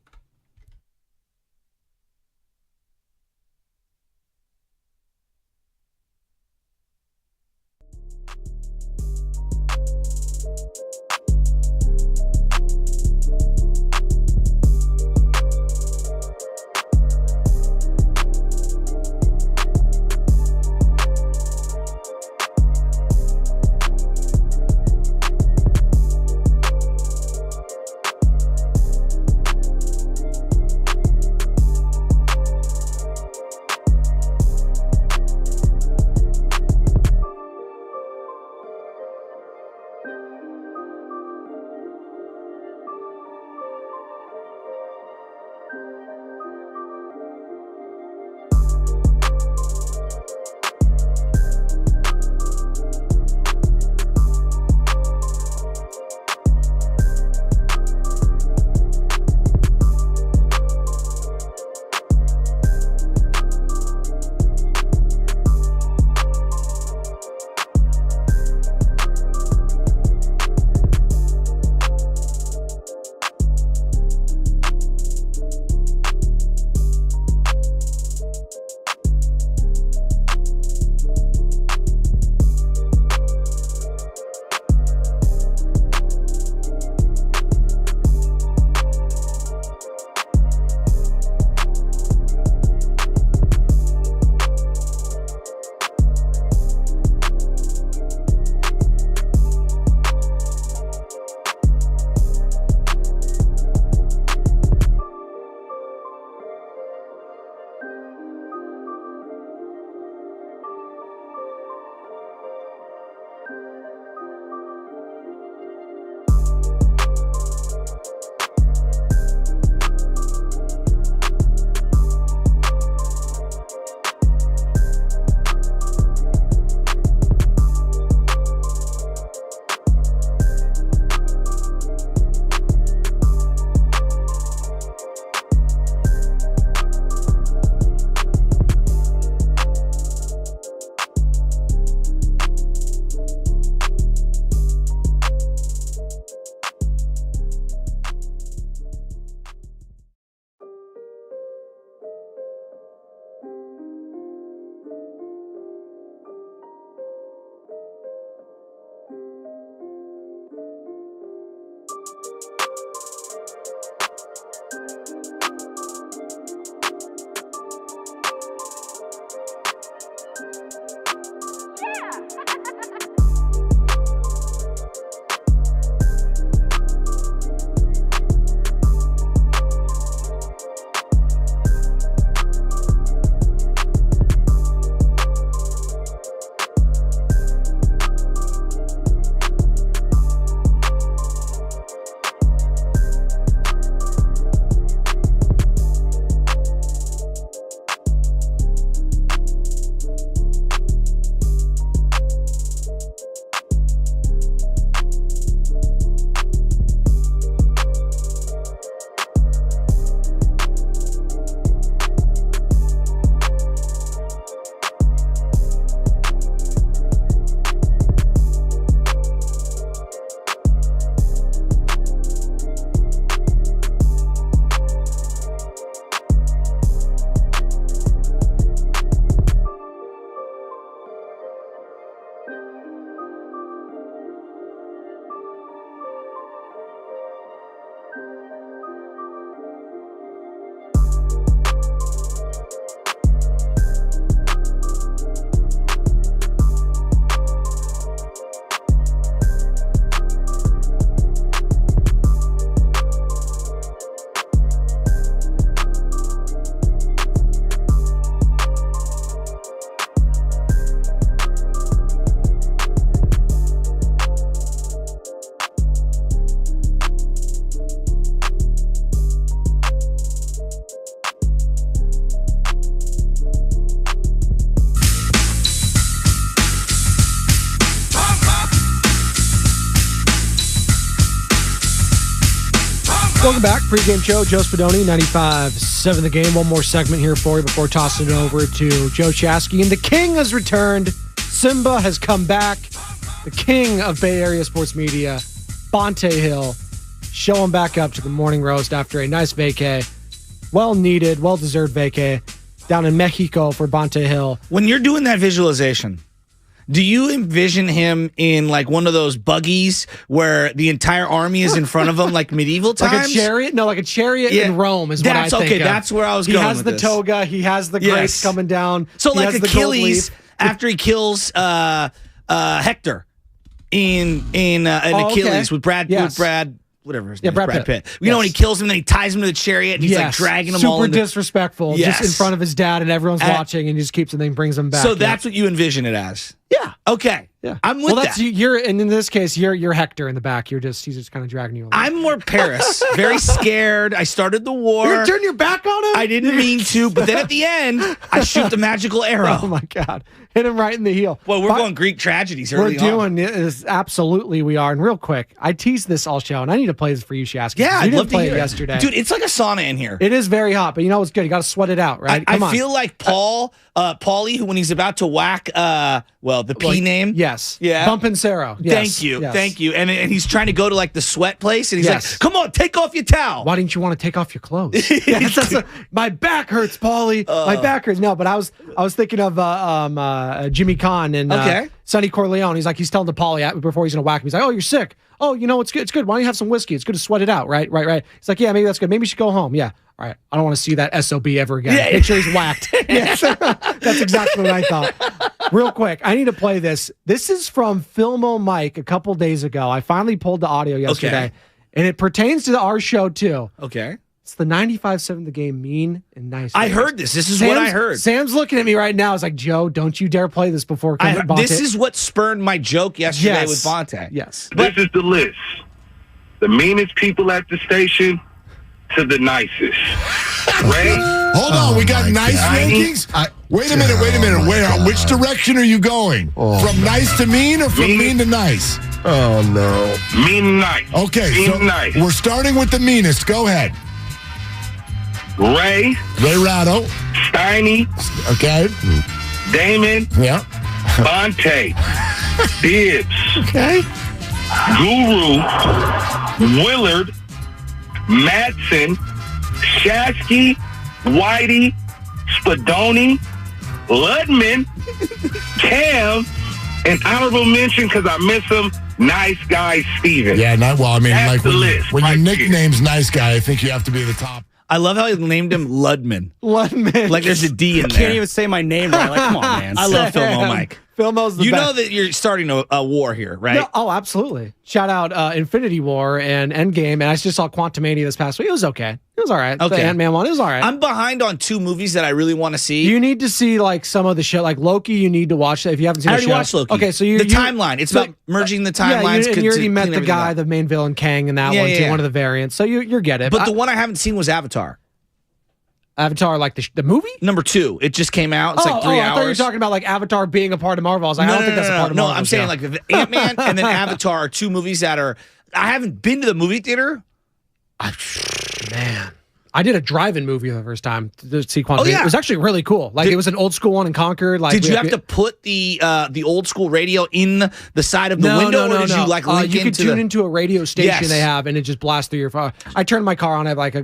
Welcome back. Pregame show, Joe Spadoni, 95.7 The Game. One more segment here for you before tossing it over to Joe Chasky. And the king has returned. Simba has come back. The king of Bay Area sports media, Bonte Hill, showing back up to the morning roast after a nice vacay. Well-needed, well-deserved vacay down in Mexico for Bonte Hill. When you're doing that visualization, do you envision him in like one of those buggies where the entire army is in front of him, like medieval times? Like a chariot? No, like a chariot in Rome is what I think. Okay, that's where I was going with He has the toga. He has the grace coming down. So like Achilles, after he kills Hector in Achilles with Brad, whatever his name is, Brad Pitt. You know, when he kills him, then he ties him to the chariot, and he's like dragging him all super disrespectful, just in front of his dad, and everyone's watching, and he just keeps him and brings him back. So that's what you envision it as? Yeah. Okay. Yeah. I'm with that. And in this case, you're Hector in the back. He's just kind of dragging you along. I'm more Paris. Very scared. I started the war. You're gonna turn your back on him? I didn't mean to, but then at the end, I shoot the magical arrow. Oh my God. Hit him right in the heel. Well, we're going Greek tragedies early on. We're doing this. Absolutely, we are. And real quick, I teased this all show, and I need to play this for you, Shasky. Yeah, I'd love to play hear it yesterday. Dude, it's like a sauna in here. It is very hot, but you know what's good? You got to sweat it out, right? I feel like Paulie, who when he's about to whack, the P name. Yes. Yeah. Bumpin' Yes. Thank you. Yes. Thank you. And he's trying to go to like the sweat place, and he's like, come on, take off your towel. Why didn't you want to take off your clothes? My back hurts, Paulie. My back hurts. No, but I was thinking of Jimmy Kahn and Sonny Corleone. He's telling the Paulie before he's going to whack him. He's like, oh, you're sick. Oh, you know, it's good. It's good. Why don't you have some whiskey? It's good to sweat it out, right? He's like, yeah, maybe that's good. Maybe you should go home. Yeah. All right. I don't want to see that SOB ever again. Yeah. Make sure he's whacked. Yes. That's exactly what I thought. Real quick, I need to play this. This is from Filmo Mike a couple days ago. I finally pulled the audio yesterday, and it pertains to our show too. Okay. It's the 95.7 The Game mean and nice. I heard this. This is what I heard. Sam's looking at me right now. He's like, Joe, don't you dare play this before Bonte. This is what spurred my joke yesterday with Bonte. Yes. This is the list. The meanest people at the station to the nicest. Ray? Hold on, we got nice rankings? Wait a minute. Which direction are you going? From nice to mean or from mean to nice? Oh, no. Mean and nice. Okay, mean nice. We're starting with the meanest. Go ahead. Ray Ratto. Steiny. Okay. Damon. Yeah. Bonte. Bibbs. Okay. Guru. Willard. Madsen. Shasky. Whitey. Spadoni. Ludman. Cam. And honorable mention, because I miss him, Nice Guy Steven. Yeah, that's like the list. When your nickname's Nice Guy, I think you have to be the top. I love how he named him Ludman. Like there's a D in there. I can't even say my name right. Like, come on, man. I love Filmo Mike. Filmo's the best. You know that you're starting a war here, right? No, oh, absolutely. Shout out Infinity War and Endgame, and I just saw Quantumania this past week. It was okay. It was all right. Okay. The Ant-Man one, it was all right. I'm behind on 2 movies that I really want to see. You need to see like some of the shit, like Loki. You need to watch that if you haven't seen. I already watched Loki. Okay, so the timeline. It's about merging the timelines. Yeah, you already met the guy, the main villain Kang, in that one too. One of the variants. So you get it. But the one I haven't seen was Avatar. Avatar, like the movie? Number 2. It just came out. It's like 3 hours. I thought you were talking about like Avatar being a part of Marvel. I was like, I don't think that's a part of Marvel. No, I'm saying like the Ant-Man and then Avatar are 2 movies that are. I haven't been to the movie theater. Man. I did a drive-in movie for the first time to see Quantum. Oh, yeah. It was actually really cool. Like it was an old school one in Concord. Like, did you have to put the old school radio in the side of the window, or did you like link you could into tune into a radio station they have, and it just blasts through your phone. I turned my car on at like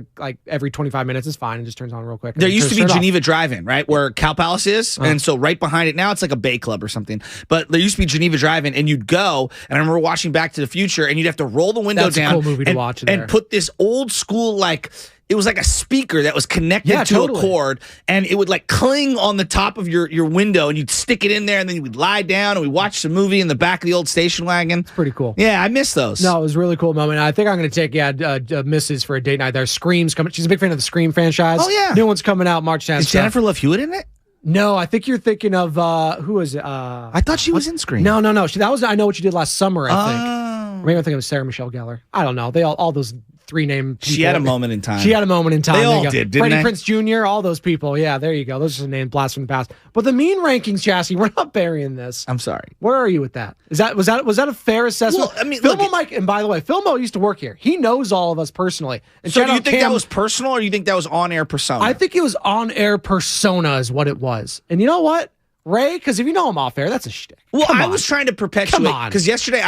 every 25 minutes. It's fine. It just turns on real quick. There used to be Geneva Drive-In, right, where Cow Palace is, and so right behind it now it's like a Bay Club or something. But there used to be Geneva Drive-In, and you'd go, and I remember watching Back to the Future, and you'd have to roll the window down. That's a cool movie to watch and put this old school like. It was like a speaker that was connected to a cord, and it would like cling on the top of your window, and you'd stick it in there, and then you would lie down, and we watched the movie in the back of the old station wagon. It's pretty cool. Yeah, I miss those. No, it was a really cool moment. I think I'm going to take Mrs. for a date night. There's Scream's coming. She's a big fan of the Scream franchise. Oh yeah, new one's coming out March 10th. Is Jennifer Love Hewitt in it? No, I think you're thinking of who is it? I thought she was in Scream. No. That was I Know What You Did Last Summer. I think. Maybe I'm thinking of Sarah Michelle Gellar. I don't know. They all those three-name people. She had a moment in time. She had a moment in time. They all did, didn't Freddie they? Prinze Jr., all those people. Yeah, there you go. Those are the names blast from the past. But the mean rankings, Chassis, we're not burying this. I'm sorry. Where are you with that? Was that a fair assessment? Well, I mean, Filmo look, Mike, and by the way, Filmo used to work here. He knows all of us personally. And So shout do you out think Cam. that was personal, or you think that was on-air persona? I think it was on-air persona is what it was. And you know what? Ray, because if you know him off-air, that's a shtick. Well, Come I on. was trying to perpetuate, because yesterday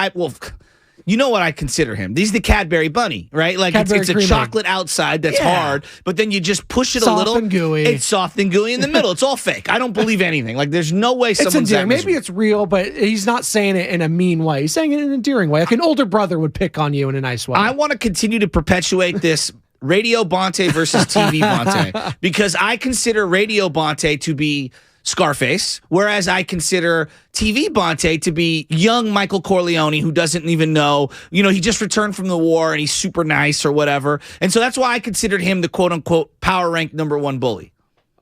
you know what I consider him. He's the Cadbury bunny, right? Like Cadbury it's a cream chocolate outside that's hard, but then you just push it Soft a little. and gooey. It's soft and gooey in the middle. It's all fake. I don't believe anything. Like there's no way It's someone's that endearing. Maybe it's real, but he's not saying it in a mean way. He's saying it in an endearing way. Like an older brother would pick on you in a nice way. I want to continue to perpetuate this Radio Bonte versus TV Bonte because I consider Radio Bonte to be Scarface, whereas I consider TV Bonte to be young Michael Corleone who doesn't even know, he just returned from the war and he's super nice or whatever. And so that's why I considered him the quote-unquote power rank #1 bully.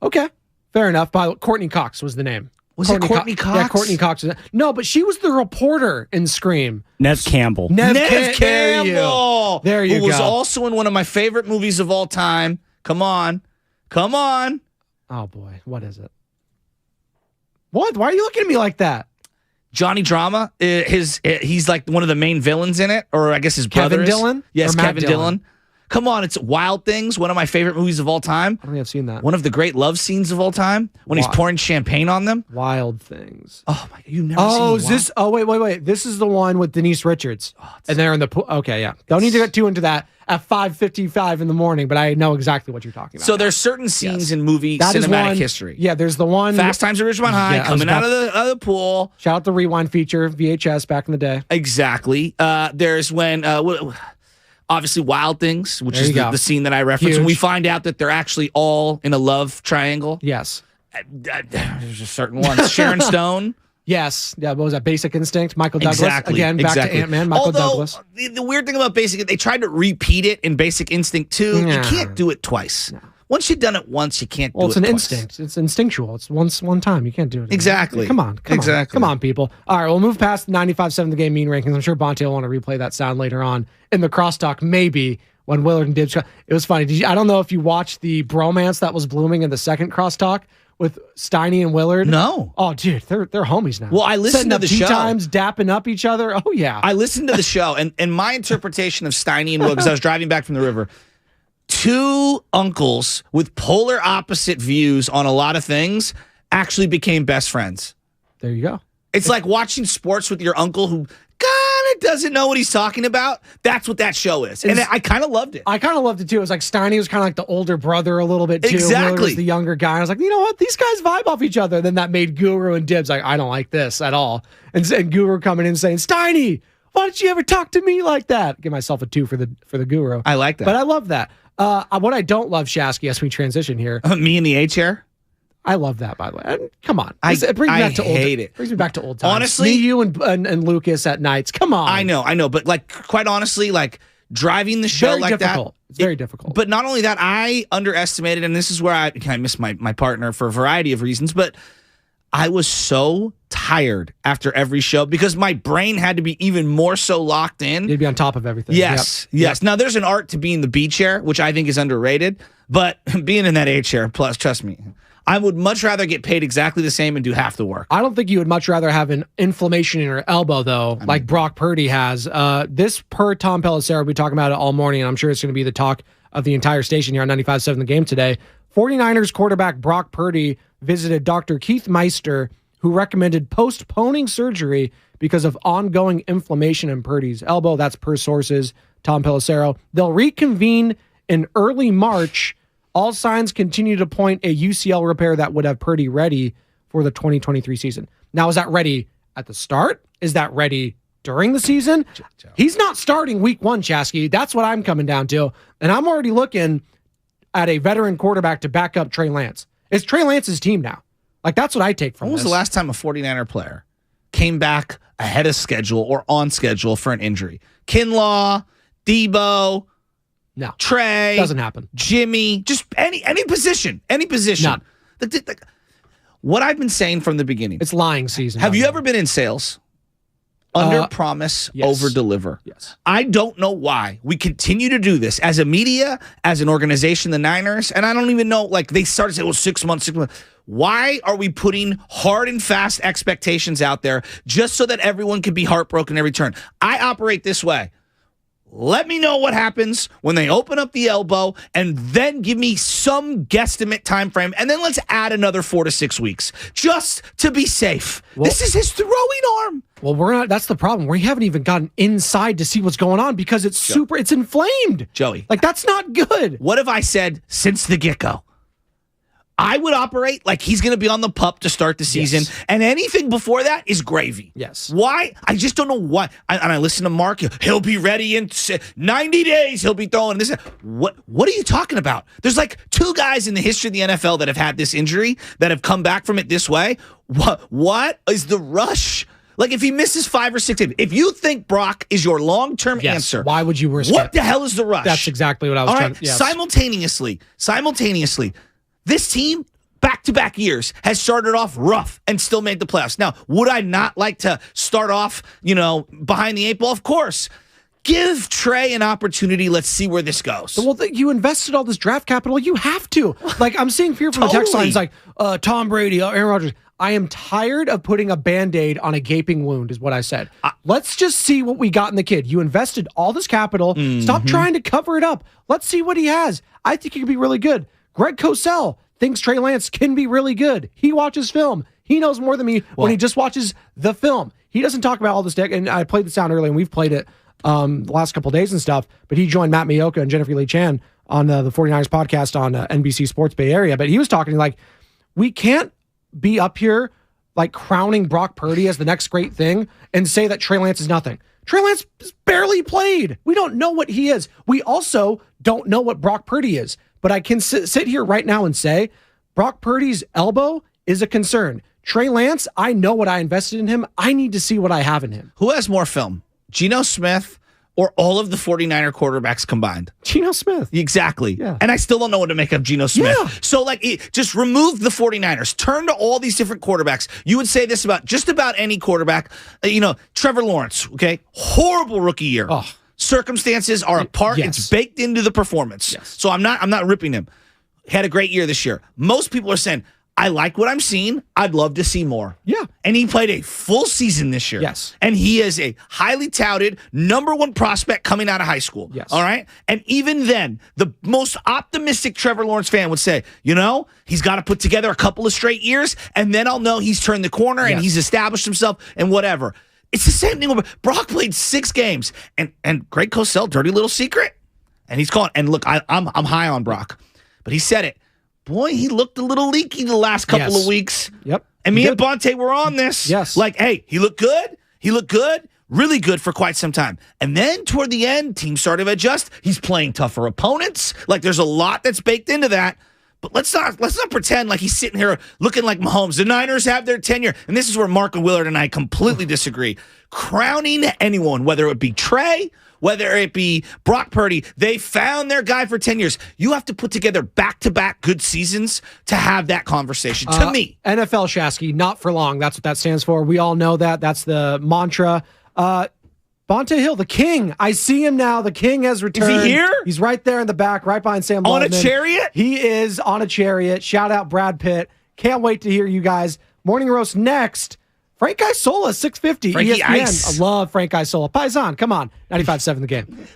Okay, fair enough. Courtney Cox was the name. Was it Courtney Cox? Yeah, Courtney Cox. No, but she was the reporter in Scream. Nev Campbell. Nev Campbell. There you who was go. also in one of my favorite movies of all time. Come on. Oh, boy. What is it? What? Why are you looking at me like that? Johnny Drama, he's like one of the main villains in it, or I guess his brother Kevin is. Dillon? Yes, Or Matt Kevin Dillon. Come on, it's Wild Things, one of my favorite movies of all time. I don't think I've seen that. One of the great love scenes of all time when he's pouring champagne on them. Wild Things. Oh my God, you've never seen is this? Oh, wait. This is the one with Denise Richards. And they're in the pool. Okay, yeah. Don't need to get too into that at 5:55 in the morning, but I know exactly what you're talking about. So there's certain scenes in movie That is cinematic one- history. Yeah, there's the one. Fast Times at Ridgemont High, Yeah, I was coming out of the pool. Shout out the Rewind feature, VHS back in the day. Exactly. There's when obviously Wild Things, which There is you go. the scene that I referenced, Huge. and we find out that they're actually all in a love triangle. Yes. There's just certain ones. Sharon Stone. Yes. Yeah, what was that? Basic Instinct? Michael Douglas. Exactly. Again, back to Ant-Man, Michael Although, Douglas. The weird thing about Basic, they tried to repeat it in Basic Instinct 2. Yeah. You can't do it twice. No. Once you've done it once, you can't do it Well, it's an twice. instinct. It's instinctual. It's one time. You can't do it. Exactly. Come on. Exactly. Come on, people. All right, we'll move past 95.7 the game mean rankings. I'm sure Bonte will want to replay that sound later on in the crosstalk, maybe when Willard and Dibbs. It was funny. I don't know if you watched the bromance that was blooming in the second crosstalk with Steiny and Willard. No. Oh, dude, they're homies now. Well, I listened Setting to up the tea show. times, dapping up each other. Oh, yeah. I listened to the show, and my interpretation of Steiny and Will, because I was driving back from the river, two uncles with polar opposite views on a lot of things actually became best friends. There you go. It's like watching sports with your uncle who kind of doesn't know what he's talking about. That's what that show is. And I kind of loved it. I kind of loved it too. It was like Steiny was kind of like the older brother a little bit too. Exactly. Willard was the younger guy. I was like, you know what? These guys vibe off each other. Then that made Guru and Dibbs like, I don't like this at all. And Guru coming in saying, Steiny, why don't you ever talk to me like that? Give myself a 2 for the Guru. I like that. But I love that. What I don't love, Shasky, as we transition here. Me in the A chair? I love that, by the way. And come on. I It brings me back to hate old, it. brings me back to old times. Honestly- Me, you, and Lucas at nights. Come on. I know. But like, quite honestly, like driving the show Very like difficult. that. It's very difficult. But not only that, I underestimated, and this is where I miss my partner for a variety of reasons, but I was so tired after every show because my brain had to be even more so locked in. You'd be on top of everything. Yes. Now, there's an art to being the B chair, which I think is underrated, but being in that A chair, plus, trust me, I would much rather get paid exactly the same and do half the work. I don't think you would much rather have an inflammation in your elbow, though, like Brock Purdy has. This, per Tom Pelissero, we'll be talking about it all morning, and I'm sure it's going to be the talk of the entire station here on 95.7 The Game today. 49ers quarterback Brock Purdy visited Dr. Keith Meister, who recommended postponing surgery because of ongoing inflammation in Purdy's elbow. That's per sources, Tom Pelissero. They'll reconvene in early March. All signs continue to point a UCL repair that would have Purdy ready for the 2023 season. Now, is that ready at the start? Is that ready during the season? He's not starting week 1, Chasky. That's what I'm coming down to. And I'm already looking at a veteran quarterback to back up Trey Lance. It's Trey Lance's team now. Like, that's what I take from When was this. the last time a 49er player came back ahead of schedule or on schedule for an injury? Kinlaw, Debo, No. Trey. Doesn't happen. Jimmy, just any position. Any position. None. What I've been saying from the beginning. It's lying season. Have you ever been in sales? Under promise, over deliver. Yes. I don't know why we continue to do this as a media, as an organization, the Niners, and I don't even know, like they started to say, well, 6 months, 6 months. Why are we putting hard and fast expectations out there just so that everyone can be heartbroken every turn? I operate this way. Let me know what happens when they open up the elbow and then give me some guesstimate time frame, and then let's add another 4 to 6 weeks just to be safe. Well, this is his throwing arm. Well, we're not. That's the problem. We haven't even gotten inside to see what's going on because it's it's inflamed. Joey. Like, that's not good. What have I said since the get-go? I would operate like he's going to be on the pup to start the season, and anything before that is gravy. Yes. Why? I just don't know why. And I listen to Mark. He'll be ready in 90 days. He'll be throwing this. What are you talking about? There's like 2 guys in the history of the NFL that have had this injury that have come back from it this way. What is the rush? Like, if he misses 5 or 6 games, if you think Brock is your long-term answer, why would you risk what the hell is the rush? That's exactly what I was trying to... Yes. Simultaneously, this team, back-to-back years, has started off rough and still made the playoffs. Now, would I not like to start off, behind the 8 ball? Of course. Give Trey an opportunity. Let's see where this goes. Well, you invested all this draft capital. You have to. Like, I'm seeing fear from the text lines like, Tom Brady, Aaron Rodgers. I am tired of putting a Band-Aid on a gaping wound, is what I said. Let's just see what we got in the kid. You invested all this capital. Stop trying to cover it up. Let's see what he has. I think he could be really good. Greg Cosell thinks Trey Lance can be really good. He watches film. He knows more than me when he just watches the film. He doesn't talk about all this deck. And I played the sound earlier, and we've played it the last couple of days and stuff. But he joined Matt Mioka and Jennifer Lee Chan on the 49ers podcast on NBC Sports Bay Area. But he was talking like, we can't be up here like crowning Brock Purdy as the next great thing and say that Trey Lance is nothing. Trey Lance barely played. We don't know what he is. We also don't know what Brock Purdy is. But I can sit here right now and say Brock Purdy's elbow is a concern. Trey Lance, I know what I invested in him. I need to see what I have in him. Who has more film, Geno Smith or all of the 49er quarterbacks combined? Geno Smith. Exactly. Yeah. And I still don't know what to make of Geno Smith. Yeah. So, just remove the 49ers. Turn to all these different quarterbacks. You would say this about just about any quarterback. Trevor Lawrence, okay? Horrible rookie year. Oh. Circumstances are a part. Yes. It's baked into the performance. Yes. So I'm not ripping him. Had a great year this year. Most people are saying, I like what I'm seeing. I'd love to see more. Yeah. And he played a full season this year. Yes. And he is a highly touted #1 prospect coming out of high school. Yes. All right. And even then, the most optimistic Trevor Lawrence fan would say, he's got to put together a couple of straight years, and then I'll know he's turned the corner and he's established himself and whatever. It's the same thing. Brock played 6 games, and Greg Cosell, dirty little secret, and he's calling. And look, I'm high on Brock, but he said it. Boy, he looked a little leaky the last couple of weeks. Yep. And me and Bonte were on this. Yes. Like, hey, he looked good. He looked good. Really good for quite some time. And then toward the end, teams started to adjust. He's playing tougher opponents. Like, there's a lot that's baked into that. But let's not pretend like he's sitting here looking like Mahomes. The Niners have their tenure. And this is where Mark and Willard and I completely disagree. Crowning anyone, whether it be Trey, whether it be Brock Purdy, they found their guy for 10 years. You have to put together back-to-back good seasons to have that conversation, to me. NFL Shasky, not for long. That's what that stands for. We all know that. That's the mantra. Bonte Hill, the king. I see him now. The king has returned. Is he here? He's right there in the back, right behind Sam On Baldwin. a chariot? He is on a chariot. Shout out Brad Pitt. Can't wait to hear you guys. Morning Roast next. Frank Isola, 650 Frankie ESPN. Ice. I love Frank Isola. Paisan, come on. 95.7 The Game.